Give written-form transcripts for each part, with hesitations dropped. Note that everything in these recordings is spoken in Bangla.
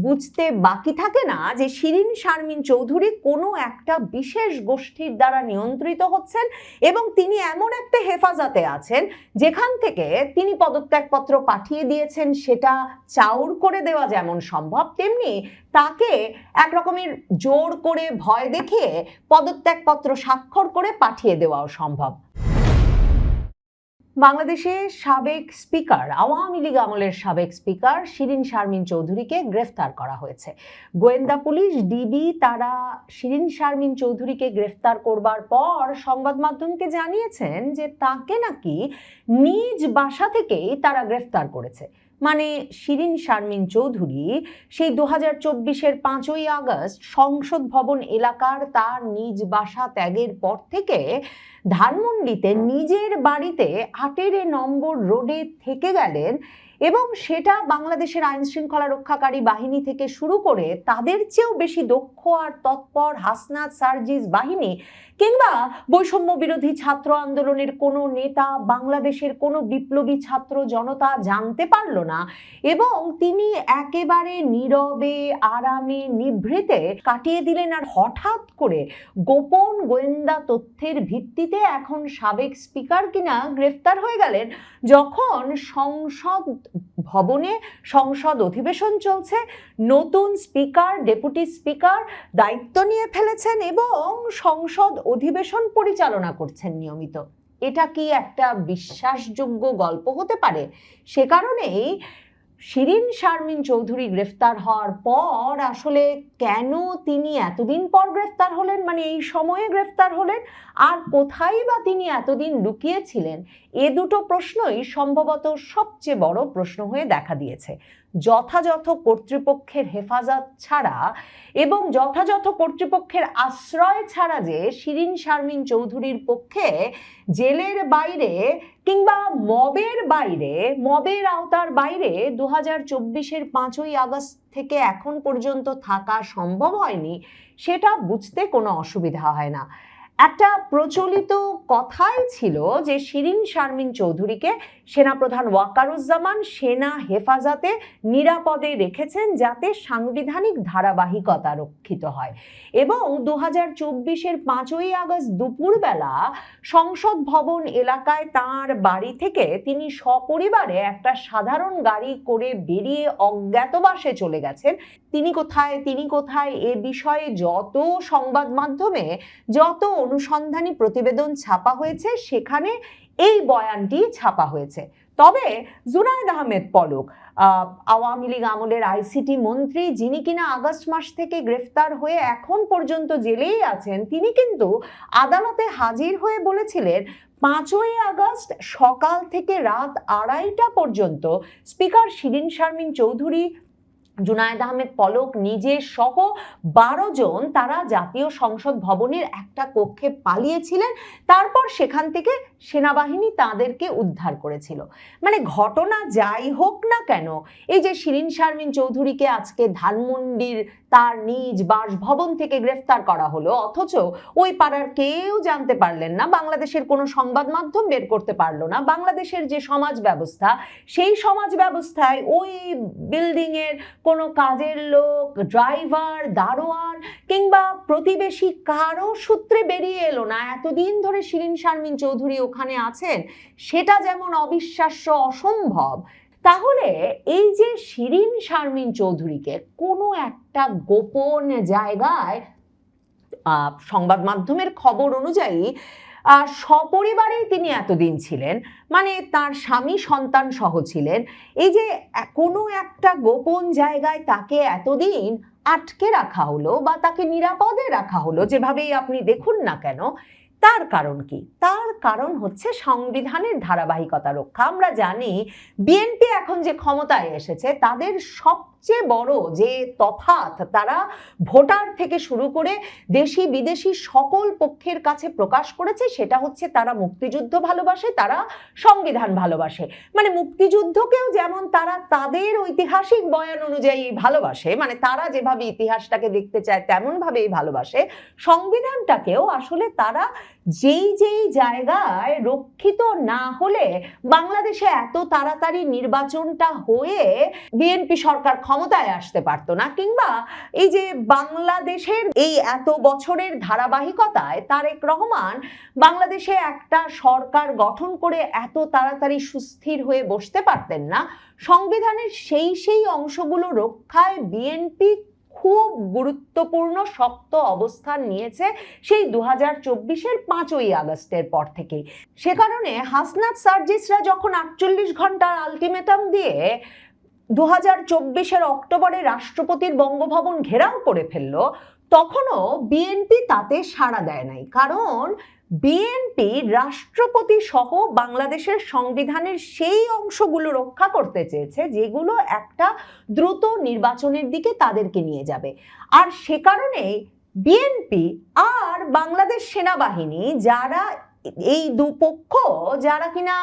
বুঝতে বাকি থাকে না যে শিরিন শারমিন চৌধুরী কোনো একটা বিশেষ গোষ্ঠীর দ্বারা নিয়ন্ত্রিত হচ্ছেন এবং তিনি এমন একটা হেফাজতে আছেন যেখান থেকে তিনি পদত্যাগপত্র পাঠিয়ে দিয়েছেন। সেটা চাউর করে দেওয়া যেমন সম্ভব, তেমনি তাকে একরকমের জোর করে ভয় দেখিয়ে পদত্যাগপত্র স্বাক্ষর করে পাঠিয়ে দেওয়াও সম্ভব। বাংলাদেশের সাবেক স্পিকার, আওয়ামী লীগ আমলের সাবেক স্পিকার শিরিন শারমিন চৌধুরীকে গ্রেফতার করা হয়েছে। গোয়েন্দা পুলিশ ডিবি তারা শিরিন শারমিন চৌধুরীকে গ্রেফতার করবার পর সংবাদ মাধ্যমকে জানিয়েছেন যে তাকে নাকি নিজ বাসা থেকেই তারা গ্রেফতার করেছে। মানে শিরিন শারমিন চৌধুরী সেই 2024-এর 5ই আগস্ট সংসদ ভবন এলাকার তার নিজ বাসা ত্যাগের পর থেকে ধানমন্ডিতে নিজের বাড়িতে 18 নম্বর রোডে থেকে গেলেন এবং সেটা বাংলাদেশের আইন শৃঙ্খলা রক্ষাকারী বাহিনী থেকে শুরু করে তাদের চেয়েও বেশি দক্ষ আর তৎপর হাসনাত সার্জিস বাহিনী কিংবা বৈষম্য বিরোধী ছাত্র আন্দোলনের কোনো নেতা, বাংলাদেশের কোনো বিপ্লবী ছাত্র জনতা জানতে পারল না এবং তিনি একেবারে নীরবে আরামে নিভৃতে কাটিয়ে দিলেন। আর হঠাৎ করে গোপন গোয়েন্দা তথ্যের ভিত্তিতে এখন সাবেক স্পিকার কিনা গ্রেফতার হয়ে গেলেন, যখন সংসদ ভবনে সংসদ অধিবেশন চলছে, নতুন স্পিকার ডেপুটি স্পিকার দায়িত্ব নিয়ে ফেলেছেন এবং সংসদ অধিবেশন পরিচালনা করছেন নিয়মিত। এটা কি একটা বিশ্বাসযোগ্য গল্প হতে পারে? সে কারণেই শিরিন শারমিন চৌধুরী গ্রেফতার হওয়ার পর আসলে কেন তিনি এতদিন পর গ্রেফতার হলেন, মানে এই সময়ে গ্রেফতার হলেন, আর কোথায় বা তিনি এতদিন লুকিয়েছিলেন, এ দুটো প্রশ্নই সম্ভবত সবচেয়ে বড় প্রশ্ন হয়ে দেখা দিয়েছে। যথাযথ কর্তৃপক্ষের হেফাজত ছাড়া এবং যথাযথ কর্তৃপক্ষের আশ্রয় ছাড়া যে শিরিন শারমিন চৌধুরীর পক্ষে জেলের বাইরে কিংবা মবের আওতার বাইরে 2024-এর 5ই আগস্ট থেকে এখন পর্যন্ত থাকা সম্ভব হয়নি, সেটা বুঝতে কোনো অসুবিধা হয় না। একটা প্রচলিত কথাই ছিল যে শিরিন শারমিন চৌধুরীকে সেনাপ্রধান ওয়াকারুজ্জামান সেনা হেফাজতে নিরাপদে রেখেছেন যাতে সাংবিধানিক ধারাবাহিকতা রক্ষিত হয় এবং 2024-এর 5ই আগস্ট দুপুরবেলা সংসদ ভবন এলাকায় তার বাড়ি থেকে তিনি সপরিবারে একটা সাধারণ গাড়ি করে বেরিয়ে অজ্ঞাতবাসে চলে গেছেন। তিনি কোথায় এ বিষয়ে যত সংবাদ মাধ্যমে যত অনুসন্ধানী প্রতিবেদন ছাপা হয়েছে সেখানে এই বয়ানটি ছাপা হয়েছে। তবে জুনায়েদ আহমেদ পলক, আওয়ামী লীগ আমলের আইসিটি মন্ত্রী, যিনি কিনা আগস্ট মাস থেকে গ্রেফতার হয়ে এখন পর্যন্ত জেলেই আছেন, তিনি কিন্তু আদালতে হাজির হয়ে বলেছিলেন 5ই আগস্ট সকাল থেকে রাত 2:30টা পর্যন্ত স্পিকার শিরিন শারমিন চৌধুরী, জুনায়েদ আহমেদ পলক নিজে সহ 12 জন তারা জাতীয় সংসদ ভবনের একটা কক্ষে পালিয়েছিলেন। তারপর সেখান থেকে সেনাবাহিনী তাদেরকে উদ্ধার করেছিল। মানে ঘটনা যাই হোক না কেন, এই যে শিরিন শারমিন চৌধুরীকে আজকে ধানমন্ডির তার নিজ বাসভবন থেকে গ্রেফতার করা হলো, অথচ ওই পাড়ার কেউ জানতে পারলেন না, বাংলাদেশের কোনো সংবাদ মাধ্যম বের করতে পারলো না। বাংলাদেশের যে সমাজ ব্যবস্থা, সেই সমাজ ব্যবস্থায় ওই বিল্ডিং এর কোনো কাজের লোক, ড্রাইভার, দারোয়ান কিংবা প্রতিবেশী কারো সূত্রে বেরিয়ে এলো না এতদিন ধরে শিরিন শারমিন চৌধুরী ওখানে আছেন, সেটা যেমন অবিশ্বাস্য, অসম্ভব। তাহলে এই যে শিরিন শারমিন চৌধুরীকে কোনো একটা গোপন জায়গায় সংবাদ মাধ্যমের খবর অনুযায়ী সপরিবারেই তিনি এতদিন ছিলেন, মানে তার স্বামী সন্তান সহ ছিলেন, এই যে কোনো একটা গোপন জায়গায় তাকে এতদিন আটকে রাখা হলো বা তাকে নিরাপদে রাখা হলো, যেভাবেই আপনি দেখুন না কেন, তার কারণ কি? তার কারণ হচ্ছে সংবিধানের ধারাবাহিকতা রক্ষা। আমরা জানি বিএনপি এখন যে ক্ষমতায় এসেছে তাদের সবচেয়ে বড় যে তফাৎ তারা ভোটার থেকে শুরু করে দেশি বিদেশি সকল পক্ষের কাছে প্রকাশ করেছে, সেটা হচ্ছে তারা মুক্তিযুদ্ধ ভালোবাসে, তারা সংবিধান ভালোবাসে। মানে মুক্তিযুদ্ধকেও যেমন তারা তাদের ঐতিহাসিক বয়ান অনুযায়ী ভালোবাসে, মানে তারা যেভাবে ইতিহাসটাকে দেখতে চায় তেমন ভাবেই ভালোবাসে, সংবিধানটাকেও আসলে তারা যেই যেই জায়গায় রক্ষিত না হলে বাংলাদেশে এত তাড়াতাড়ি নির্বাচনটা হয়ে বিএনপি সরকার ক্ষমতায় আসতে পারতো না, কিংবা এই যে বাংলাদেশের এই এত বছরের ধারাবাহিকতায় তারেক রহমান বাংলাদেশে একটা সরকার গঠন করে এত তাড়াতাড়ি সুস্থির হয়ে বসতে পারতেন না। সংবিধানের সেই অংশগুলো রক্ষায় বিএনপি খুব গুরুত্বপূর্ণ শক্ত অবস্থান নিয়েছে সেই 2024-এর 5ই আগস্টের পর থেকেই। সে কারণে হাসনাত সার্জিসরা যখন 48 ঘন্টার আলটিমেটাম দিয়ে 2024-এর অক্টোবরে রাষ্ট্রপতির বঙ্গভবন ঘেরাও করে ফেলল, তখনও বিএনপি তাতে সাড়া দেয় নাই। কারণ বিএনপি রাষ্ট্রপতি সহ বাংলাদেশের সংবিধানের সেই অংশগুলো রক্ষা করতে চেয়েছে যেগুলো একটা দ্রুত নির্বাচনের দিকে তাদেরকে নিয়ে যাবে। আর সে কারণে বিএনপি আর বাংলাদেশ সেনাবাহিনী, যারা এই দুপক্ষ যারা কিনা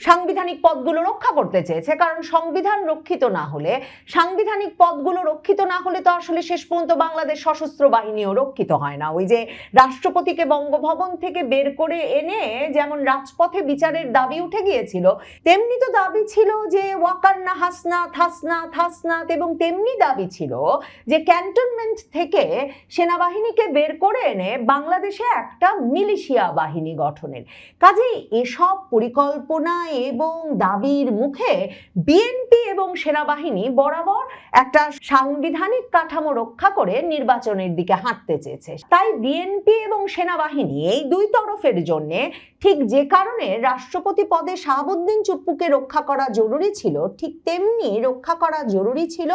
সাংবিধানিক পদগুলো রক্ষা করতে চেয়েছে, কারণ সংবিধান রক্ষিত না হলে, সাংবিধানিক পদগুলো রক্ষিত না হলে তো আসলে শেষ পর্যন্ত বাংলাদেশ সশস্ত্র বাহিনীও রক্ষিত হয় না। ওই যে রাষ্ট্রপতিকে বঙ্গভবন থেকে বের করে এনে যেমন রাজপথে বিচারের দাবি উঠে গিয়েছিল, তেমনি তো দাবি ছিল যে ওয়াকান্না হাসনাত হাসনাত হাসনাত, এবং তেমনি দাবি ছিল যে ক্যান্টনমেন্ট থেকে সেনাবাহিনীকে বের করে এনে বাংলাদেশে একটা মিলিশিয়া বাহিনী গঠনের। কাজেই এসব পরিকল্পনা এবং দাবির মুখে বিএনপি এবং সেনাবাহিনী বরাবর একটা সাংবিধানিক কাঠামো রক্ষা করে নির্বাচনের দিকে হাঁটতে চেয়েছে। তাই বিএনপি এবং সেনাবাহিনী এই দুই তরফের জন্য ঠিক যে কারণে রাষ্ট্রপতি পদে শাহাবুদ্দিন চুপ্পুকে রক্ষা করা জরুরি ছিল, ঠিক তেমনি রক্ষা করা জরুরি ছিল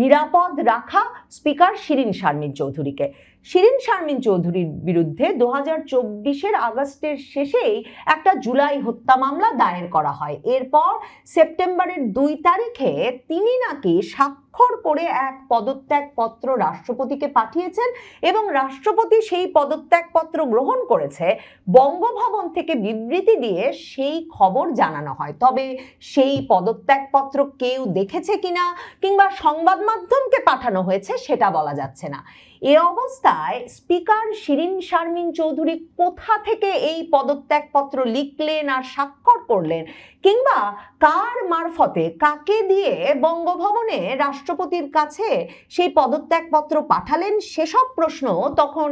নিরাপদ রাখা স্পিকার শিরীন শারমিন চৌধুরীকে। শিরীন শারমিন চৌধুরীর বিরুদ্ধে 2024-এর আগস্টের শেষেই একটা জুলাই হত্যা মামলা দায়ের করা হয়। এরপর সেপ্টেম্বরের 2 তারিখে তিনি নাকি স্বাক্ষর করে এক পদত্যাগপত্র রাষ্ট্রপতিকে পাঠিয়েছেন এবং রাষ্ট্রপতি সেই পদত্যাগপত্র গ্রহণ করেছে। বঙ্গভবন থেকে বিবৃতি দিয়ে সেই খবর জানানো হয়। তবে সেই পদত্যাগপত্র কেউ দেখেছে কিনা কিংবা সংবাদ মাধ্যমকে পাঠানো হয়েছে সেটা বলা যাচ্ছে না। এ অবস্থায় স্পিকার শিরীন শারমিন চৌধুরী কোথা থেকে এই পদত্যাগপত্র লিখলেন আর স্বাক্ষর করলেন, কিংবা কার মারফতে কাকে দিয়ে বঙ্গভবনে রাষ্ট্রপতির কাছে সেই পদত্যাগপত্র পাঠালেন, সেসব প্রশ্ন তখন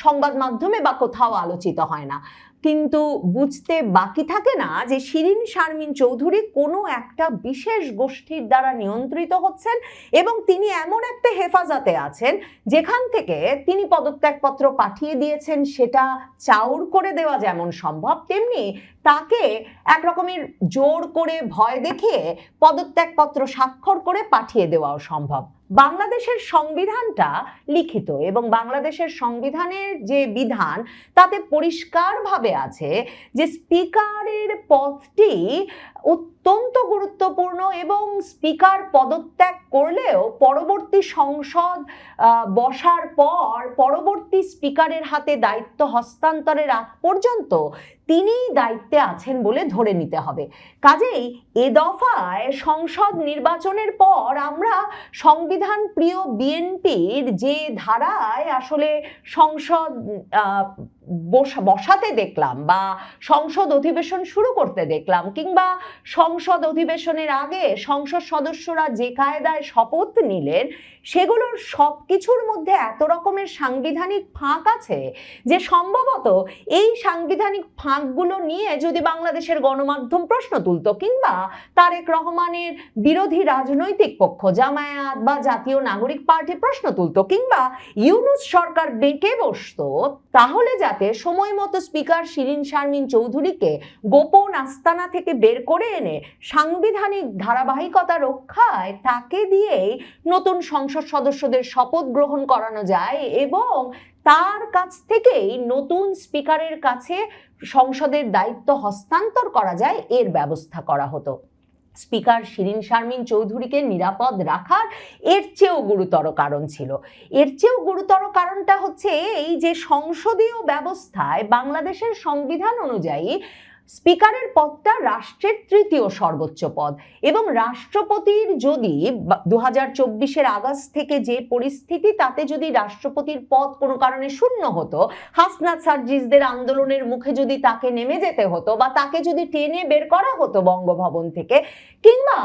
সংবাদ মাধ্যমে বা কোথাও আলোচিত হয় না। কিন্তু বুঝতে বাকি থাকে না যে শিরীন শারমিন চৌধুরী কোনো একটা বিশেষ গোষ্ঠীর দ্বারা নিয়ন্ত্রিত হচ্ছেন এবং তিনি এমন একটা হেফাজতে আছেন যেখান থেকে তিনি পদত্যাগপত্র পাঠিয়ে দিয়েছেন সেটা চাউর করে দেওয়া যেমন সম্ভব, তেমনি তাকে একরকমের জোর করে ভয় দেখিয়ে পদত্যাগপত্র স্বাক্ষর করে পাঠিয়ে দেওয়াও সম্ভব। বাংলাদেশের সংবিধানটা লিখিত এবং বাংলাদেশের সংবিধানের যে বিধান তাতে পরিষ্কারভাবে আছে যে স্পিকারের পদটি অত্যন্ত গুরুত্বপূর্ণ এবং স্পিকার পদত্যাগ করলেও পরবর্তী সংসদ বসার পর পরবর্তী স্পিকারের হাতে দায়িত্ব হস্তান্তরের আগ পর্যন্ত তিনিই দায়িত্বে আছেন বলে ধরে নিতে হবে। কাজেই এ দফায় সংসদ নির্বাচনের পর আমরা সংবিধান প্রিয় বিএনপির যে ধারায় আসলে সংসদ বসাতে দেখলাম বা সংসদ অধিবেশন শুরু করতে দেখলাম, কিংবা সংসদ অধিবেশনের আগে সংসদ সদস্যরা যে কায়দায় শপথ নিলেন, সেগুলোর সবকিছুর মধ্যে এত রকমের সাংবিধানিক ফাঁক আছে যে সম্ভবত এই সাংবিধানিক ফাঁকগুলো নিয়ে যদি বাংলাদেশের গণমাধ্যম প্রশ্ন তুলতো, কিংবা তারেক রহমানের বিরোধী রাজনৈতিক পক্ষ জামায়াত বা জাতীয় নাগরিক পার্টি প্রশ্ন তুলতো, কিংবা ইউনূস সরকার ডেকে বসতো, তাহলে যাতে সময় মতো স্পিকার শিরীন শারমিন চৌধুরীকে গোপন আস্তানা থেকে বের করে এনে সাংবিধানিক ধারাবাহিকতা রক্ষায় তাকে দিয়েই নতুন সংসদ সদস্যদের শপথ গ্রহণ করানো যায় এবং তার কাছ থেকেই নতুন স্পিকারের কাছে সংসদের দায়িত্ব হস্তান্তর করা যায়, এর ব্যবস্থা করা হতো। স্পিকার শিরীন শারমিন চৌধুরীকে নিরাপদ রাখার এর চেয়েও গুরুতর কারণ ছিল। এর চেয়েও গুরুতর কারণটা হচ্ছে এই যে সংসদীয় ব্যবস্থায় বাংলাদেশের সংবিধান অনুযায়ী স্পিকারের পদটা রাষ্ট্রের তৃতীয় সর্বোচ্চ পদ এবং রাষ্ট্রপতির যদি 2024-এর আগস্ট থেকে যে পরিস্থিতি, তাতে যদি রাষ্ট্রপতির পদ কোনো কারণে শূন্য হতো, হাসনাত সার্জিসদের আন্দোলনের মুখে যদি তাকে নেমে যেতে হতো বা তাকে যদি টেনে বের করা হতো বঙ্গভবন থেকে, কিংবা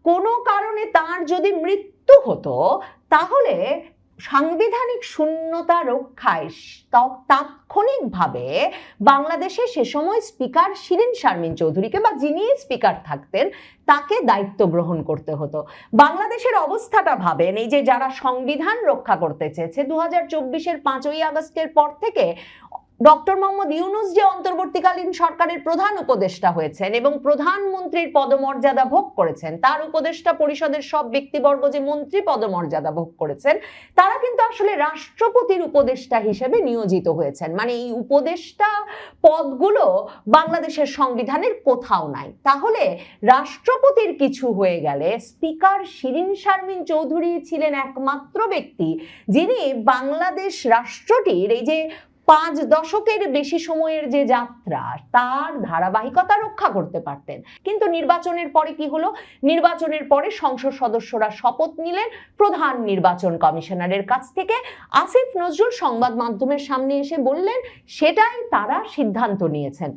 কোনো কারণে তার যদি মৃত্যু হতো, তাহলে সাংবিধানিক শূন্যতা রক্ষায় তাৎক্ষণিকভাবে বাংলাদেশে সে সময় স্পিকার শিরীন শারমিন চৌধুরীকে, বা যিনি স্পিকার থাকতেন, তাকে দায়িত্ব গ্রহণ করতে হতো। বাংলাদেশের অবস্থাটা ভাবেন, এই যে যারা সংবিধান রক্ষা করতে চেয়েছে 2024-এর 5ই আগস্টের পর থেকে ডক্টর মোহাম্মদ ইউনূস যে অন্তর্বর্তীকালীন সরকারের প্রধান উপদেষ্টা হয়েছেন এবং প্রধানমন্ত্রীর পদমর্যাদা ভোগ করেছেন, তার উপদেষ্টা পরিষদের সব ব্যক্তিবর্গ যে মন্ত্রী পদমর্যাদা ভোগ করেছেন, তারা কিন্তু আসলে রাষ্ট্রপতির উপদেষ্টা হিসেবে নিয়োজিত হয়েছেন। মানে এই উপদেষ্টা পদগুলো বাংলাদেশের সংবিধানের কোথাও নাই। তাহলে রাষ্ট্রপতির কিছু হয়ে গেলে স্পিকার শিরীন শারমিন চৌধুরী ছিলেন একমাত্র ব্যক্তি যিনি বাংলাদেশ রাষ্ট্রটির এই যে 5 দশকের বেশি সময়ের যে যাত্রা, তার ধারাবাহিকতা রক্ষা করতে পারতেন। কিন্তু নির্বাচনের পরে কি হলো? নির্বাচনের পরে সংসদ সদস্যরা শপথ নিলেন প্রধান নির্বাচন কমিশনারের কাছ থেকে। আসিফ নজরুল সংবাদ মাধ্যমের সামনে এসে বললেন সেটাই তারা সিদ্ধান্ত নিয়েছেন।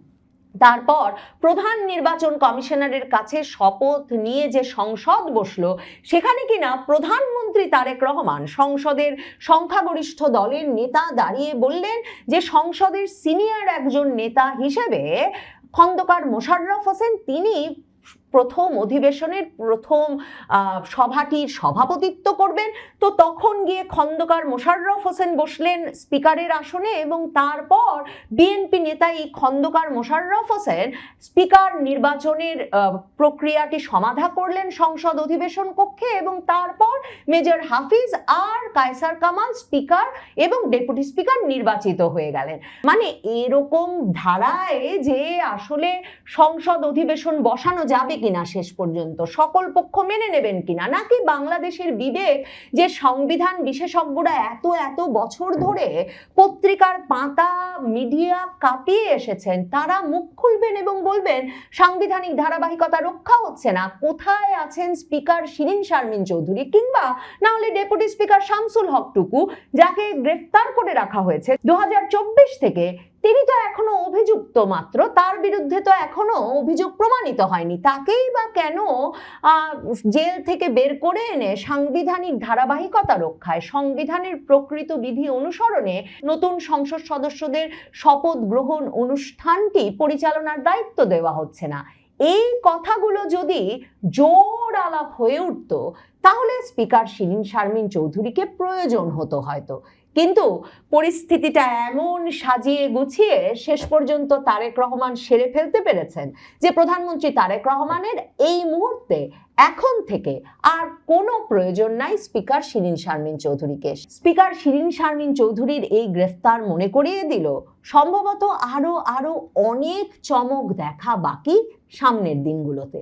তারপর প্রধান নির্বাচন কমিশনারের কাছে শপথ নিয়ে যে সংসদ বসলো, সেখানে কিনা প্রধানমন্ত্রী তারেক রহমান, সংসদের সংখ্যাগরিষ্ঠ দলের নেতা, দাঁড়িয়ে বললেন যে সংসদের সিনিয়র একজন নেতা হিসেবে খন্দকার মোশাররফ হোসেন, তিনি প্রথম অধিবেশনের প্রথম সভাটির সভাপতিত্ব করবেন। তো তখন গিয়ে খন্দকার মোশাররফ হোসেন বসলেন স্পিকারের আসনে এবং তারপর বিএনপি নেতা এই খন্দকার মোশাররফ হোসেন স্পিকার নির্বাচনের প্রক্রিয়াটি সমাধা করলেন সংসদ অধিবেশন কক্ষে এবং তারপর মেজর হাফিজ আর কায়সার কামাল স্পিকার এবং ডেপুটি স্পিকার নির্বাচিত হয়ে গেলেন। মানে এরকম ধারায় যে আসলে সংসদ অধিবেশন বসানো যাবে কিনা, শেষ পর্যন্ত সকল পক্ষ মেনে নেবেন কিনা, নাকি বাংলাদেশের বিবেক যে সংবিধান বিশেষজ্ঞরা এত বছর ধরে পত্রিকার পাতা মিডিয়া কাঁপিয়ে এসেছেন, তারা মুখ খুলবেন এবং বলবেন সাংবিধানিক ধারাবাহিকতা রক্ষা হচ্ছে না, কোথায় আছেন স্পিকার শিরীন শারমিন চৌধুরী, কিংবা না হলে ডেপুটি স্পিকার শামসুল হক টুকু, যাকে গ্রেফতার করে রাখা হয়েছে 2024 থেকে, তিনি তো এখনো অভিযুক্ত মাত্র, তার বিরুদ্ধে তো এখনো অভিযোগ প্রমাণিত হয়নি, তাকেই বা কেন জেল থেকে বের করে এনে সাংবিধানিক ধারাবাহিকতা রক্ষায়, সংবিধানের প্রকৃত বিধি অনুসরণে নতুন সংসদ সদস্যদের শপথ গ্রহণ অনুষ্ঠানটি পরিচালনার দায়িত্ব দেওয়া হচ্ছে না? এই কথাগুলো যদি জোর আলাপ হয়ে উঠত, তাহলে স্পিকার শিরীন শারমিন চৌধুরীকে প্রয়োজন হতো হয়তো। কিন্তু পরিস্থিতিটা এমন সাজিয়ে গুছিয়ে শেষ পর্যন্ত তারেক রহমান সেরে ফেলতে পেরেছেন যে প্রধানমন্ত্রী তারেক রহমানের এই মুহূর্তে এখন থেকে আর কোনো প্রয়োজন নাই স্পিকার শিরীন শারমিন চৌধুরীকে। স্পিকার শিরীন শারমিন চৌধুরীর এই গ্রেফতার মনে করিয়ে দিল সম্ভবত আরো অনেক চমক দেখা বাকি সামনের দিনগুলোতে।